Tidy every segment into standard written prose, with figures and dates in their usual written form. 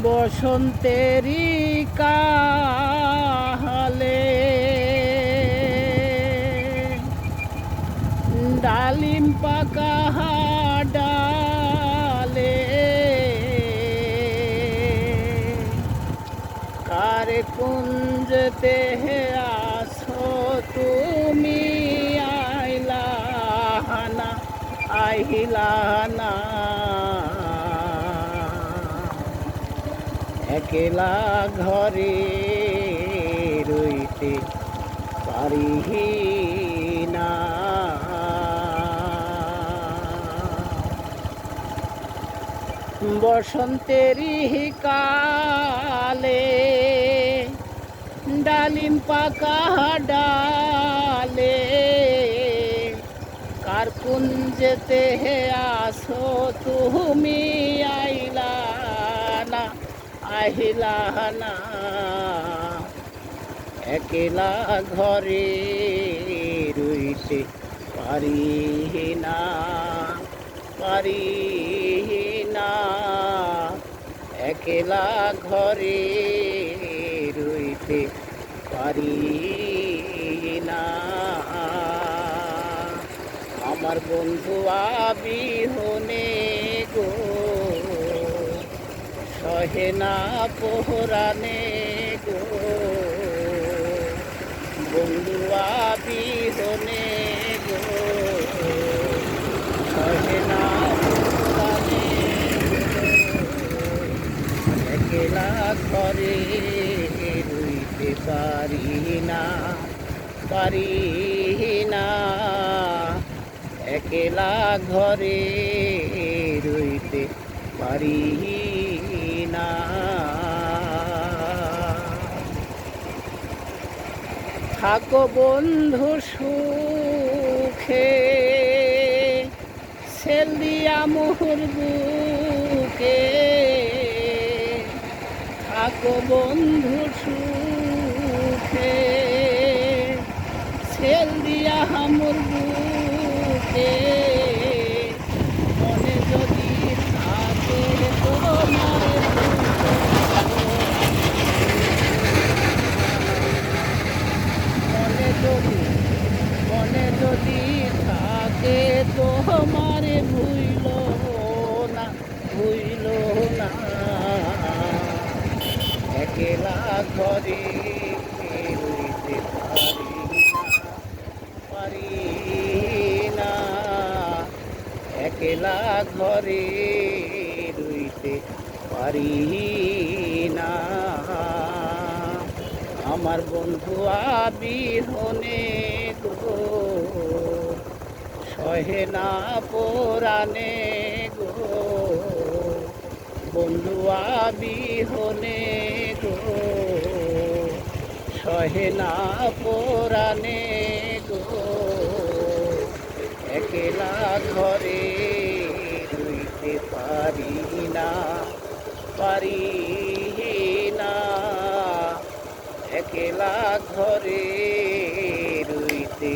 বসন্তেরই কালে ডালিম পাকা ডালে কার কুঞ্জতে আসো তুমি আইলা না আইলা না একলা ঘরে রইতে পারি না। বসন্তেরই কালে ডালিম পাকা ডালে কার কুঞ্জেতে আসো তুমি আইলা না আহিলা না একলা ঘরে রইতে পারি না পারি না একলা ঘরে রইতে পারি না। আমার বন্ধু বিহনে গো সহে না পোহরানে গো বন্ধু বিহনে গো সহে না পোহরানে একলা ঘরে রইতে পারি না পারি না একলা ঘরে রইতে পারি না। থাকো বন্ধু সুখে সেল দিয়া মোহর বুকে থাকো বন্ধু সুখে সেল দিয়া মোর বুকে মনে যদি থাকে তোমার মনে যদি থাকে তোমার ভুইল না ভুইল না একলা ঘরে রইতে পারি না একলা ঘরে রইতে পারি না। আমার বন্ধু বিহনে গো সহে না পোরানে গো বন্ধু বিহনে গো সহে না পোরানে গো একলা ঘরে রইতে পারি না পারি না একলা ঘরে রইতে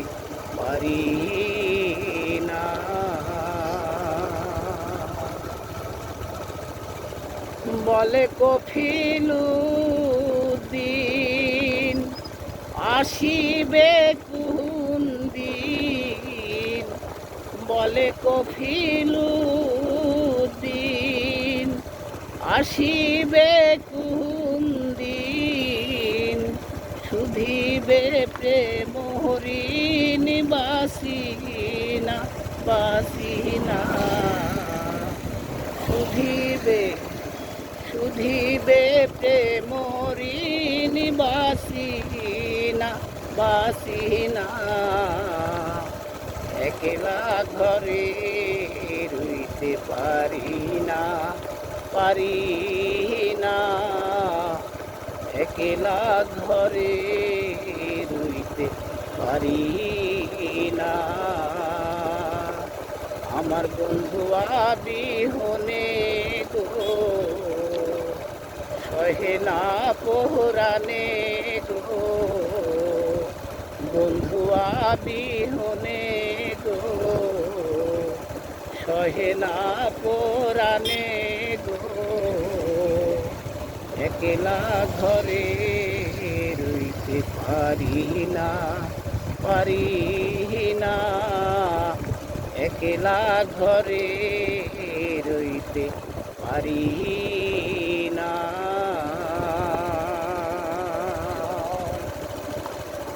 পারি না। বলে কফিলুদ্দিন আসিবে কোন দিন বলে কফিলুদ্দিন আসিবে কোন দিন সুধিবে প্রেম হরিণ বাসিনা বাসিনা সুধিবে প্রেম হরিণ বাসিনা বাসিনা একলা ঘরে রইতে পারি না পারি না একলা ঘরে রইতে পারি না। আমার বন্ধু বিহনে গো সহে না পোহরানে গো বন্ধু বিহনে গো সহে না পোরানে গো একলা ঘরে রইতে পারি না একলা ঘরে রইতে পারি